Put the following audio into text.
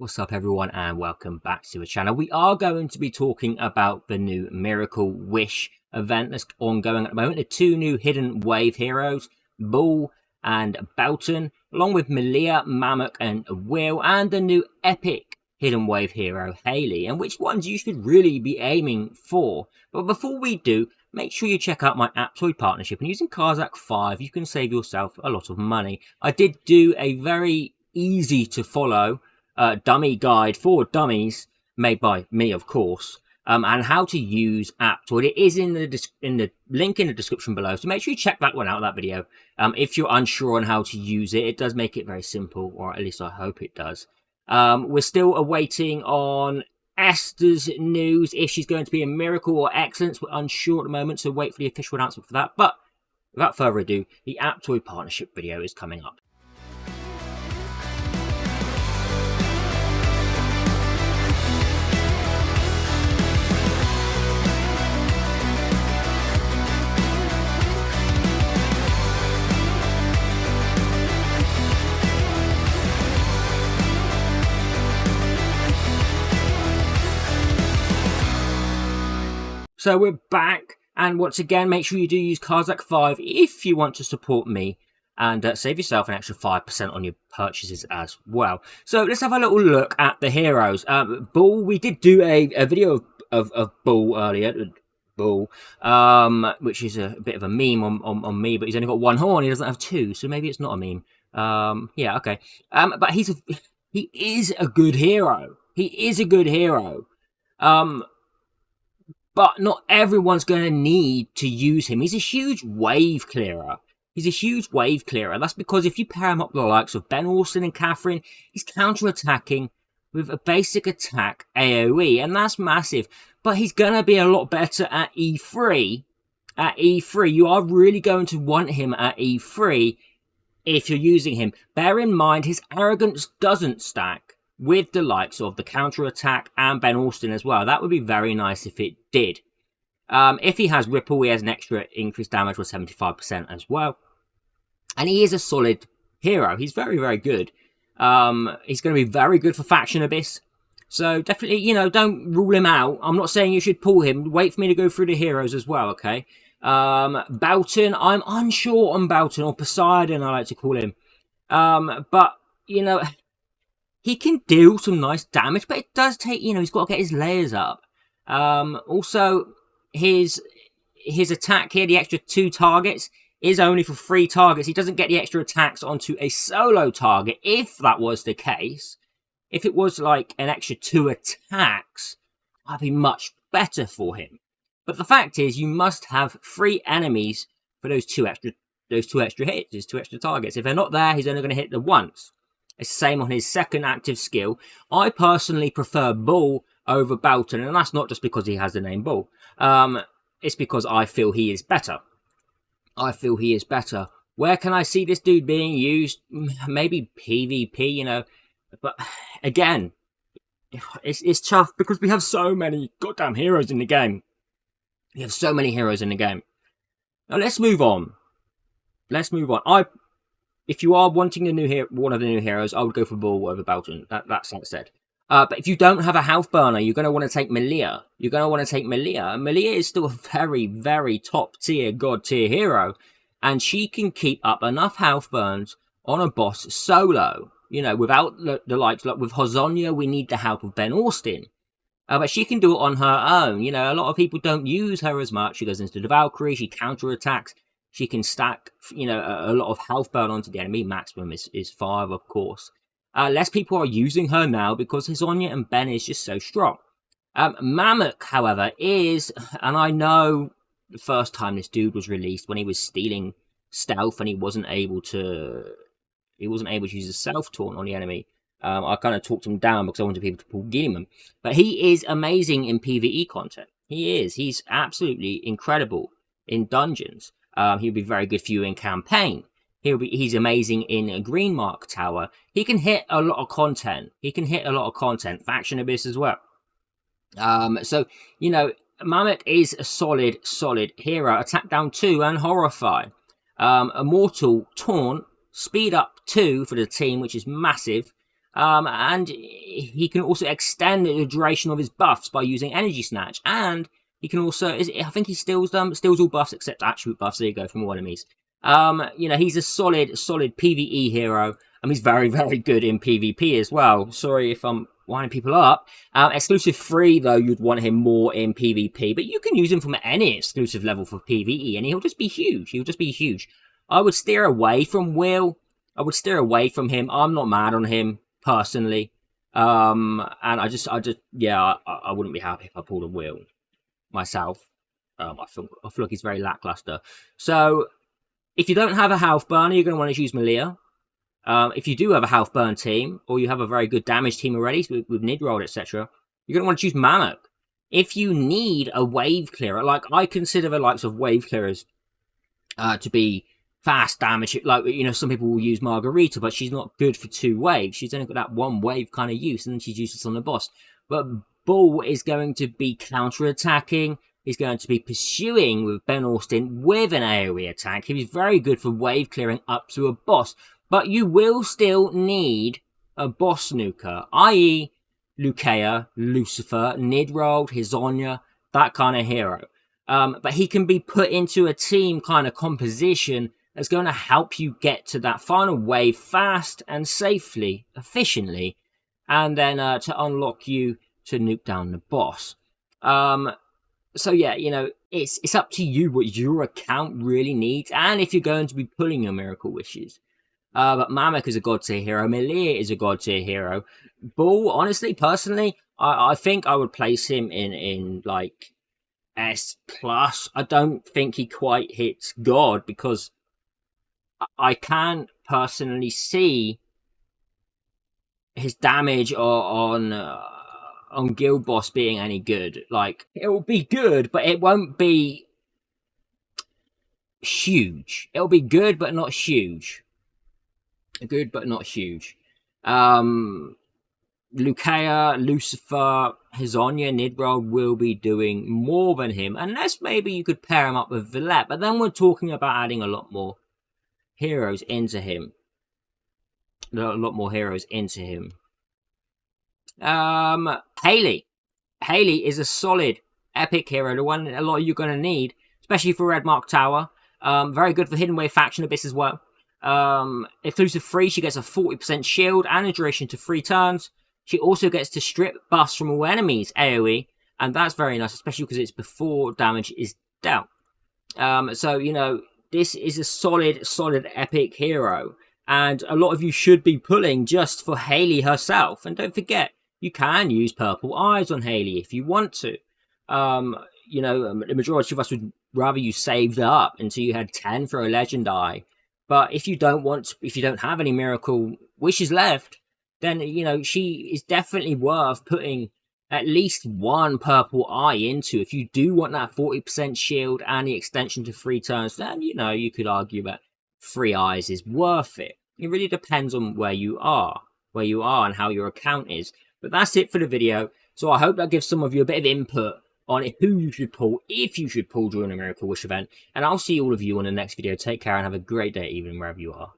What's up everyone and welcome back to the channel. We are going to be talking about the new Miracle Wish event that's ongoing at the moment. The two new hidden wave heroes, Bull and Belton, along with Malia, Mammoth and Will, and the new epic hidden wave hero, Haley, and which ones you should really be aiming for. But before we do, make sure you check out my aptoide partnership, and using carzak 5 you can save yourself a lot of money. I did do a very easy to follow dummy guide for dummies made by me, of course, and how to use aptoide. It is in the link in the description below, so make sure you check that one out, that video. If you're unsure on how to use it, it does make it very simple, or at least I hope it does. We're still awaiting on Esther's news, if she's going to be a miracle or excellence. We're unsure at the moment, so wait for the official announcement for that. But without further ado, the aptoide partnership video is coming up. So we're back, and once again, make sure you do use carzak 5 if you want to support me, and save yourself an extra 5% on your purchases as well. So let's have a little look at the heroes. Bull, we did do a video of Bull earlier, Bull, which is a bit of a meme on me, but he's only got one horn, he doesn't have two, so maybe it's not a meme. Yeah, okay. But he is a good hero. He is a good hero. But not everyone's going to need to use him. He's a huge wave clearer. He's a huge wave clearer. That's because if you pair him up with the likes of Ben Austin and Catherine, he's counter-attacking with a basic attack AoE, and that's massive. But he's going to be a lot better at E3. At E3, you are really going to want him at E3 if you're using him. Bear in mind, his arrogance doesn't stack with the likes of the counter-attack and Ben Austin as well. That would be very nice if it did. If he has Ripple, he has an extra increased damage with 75% as well. And he is a solid hero. He's very, very good. He's going to be very good for Faction Abyss. So definitely, you know, don't rule him out. I'm not saying you should pull him. Wait for me to go through the heroes as well, okay? Belton, I'm unsure on Belton, or Poseidon, I like to call him. But, you know, he can deal some nice damage, but it does take, you know, he's got to get his layers up. Also, his attack here, the extra 2 targets, is only for 3 targets. He doesn't get the extra attacks onto a solo target. If that was the case, if it was like an extra 2 attacks, that'd be much better for him. But the fact is, you must have 3 enemies for those two extra hits, those 2 extra targets. If they're not there, he's only going to hit them once. It's the same on his second active skill. I personally prefer Bull over Belton, and that's not just because he has the name Bull. It's because I feel he is better. I feel he is better. Where can I see this dude being used? Maybe PvP, you know. But again, it's tough because we have so many goddamn heroes in the game. We have so many heroes in the game. Now let's move on. Let's move on. If you are wanting one of the new heroes, I would go for Bull over Belton. That's that said. But if you don't have a health burner, you're going to want to take Malia. You're going to want to take Malia. Malia is still a very, very top tier, god tier hero. And she can keep up enough health burns on a boss solo. You know, without the likes, like with Hosonia, we need the help of Ben Austin. But she can do it on her own. You know, a lot of people don't use her as much. She goes into the Valkyrie, she counter-attacks. She can stack, you know, a lot of health burn onto the enemy. Maximum is 5, of course. Less people are using her now because Hosonia and Ben is just so strong. Mammoth, however, is, and I know the first time this dude was released when he was stealing stealth and he wasn't able to use a self taunt on the enemy. I kind of talked him down because I wanted people to pull Demon. But he is amazing in PvE content. He is. He's absolutely incredible in dungeons. He'll be very good for you in campaign. He's amazing in a Green Mark Tower. He can hit a lot of content. Faction Abyss as well. So, you know, Mammoth is a solid hero. Attack down 2 and Horrify. Immortal Taunt, speed up 2 for the team, which is massive. And he can also extend the duration of his buffs by using Energy Snatch. And he can also, I think he steals all buffs except attribute buffs. There you go, from all enemies. He's a solid PvE hero. He's very, very good in PvP as well. Sorry if I'm winding people up. Exclusive 3, though, you'd want him more in PvP. But you can use him from any exclusive level for PvE, and he'll just be huge. I would steer away from Will. I would steer away from him. I'm not mad on him, personally. And I wouldn't be happy if I pulled a Will myself. I feel like he's very lackluster. So, if you don't have a health burner, you're going to want to use Malia. If you do have a health burn team, or you have a very good damage team already with Nidrold, etc., you're going to want to choose Mammoth. If you need a wave clearer, like I consider the likes of wave clearers to be fast damage. Like, some people will use Margarita, but she's not good for 2 waves. She's only got that 1 wave kind of use, and then she's useless on the boss. But Bull is going to be counter-attacking. He's going to be pursuing with Ben Austin with an AoE attack. He's very good for wave clearing up to a boss. But you will still need a boss nuker, i.e. Lucaia, Lucifer, Nidrold, Hizonia, that kind of hero. But he can be put into a team kind of composition that's going to help you get to that final wave fast and safely, efficiently, and then to unlock you to nuke down the boss. So yeah, it's up to you what your account really needs, and if you're going to be pulling your Miracle Wishes. But Mamek is a god tier hero. Melia is a god tier hero. Bull, honestly, personally, I think I would place him in like S+. I don't think he quite hits God, because I can't personally see his damage on Guild Boss being any good. Like, it will be good, but it won't be huge. It'll be good, but not huge. Good, but not huge. Lucaia, Lucifer, Hizonia, Nidrold will be doing more than him, unless maybe you could pair him up with Villette, but then we're talking about adding a lot more heroes into him. Haley. Haley is a solid epic hero, the one a lot of you are going to need, especially for Red Mark Tower. Very good for Hidden Wave Faction Abyss as well. Exclusive 3, she gets a 40% shield and a duration to 3 turns. She also gets to strip buffs from all enemies AoE, and that's very nice, especially because it's before damage is dealt. So, this is a solid epic hero, and a lot of you should be pulling just for Haley herself. And don't forget, you can use Purple Eyes on Haley if you want to. The majority of us would rather you saved up until you had 10 for a Legend Eye. But if you don't have any Miracle Wishes left, then, she is definitely worth putting at least 1 Purple Eye into. If you do want that 40% shield and the extension to 3 turns, then, you could argue that 3 Eyes is worth it. It really depends on where you are and how your account is. But that's it for the video. So I hope that gives some of you a bit of input on who you should pull, if you should pull during a Miracle Wish event. And I'll see all of you on the next video. Take care and have a great day, even wherever you are.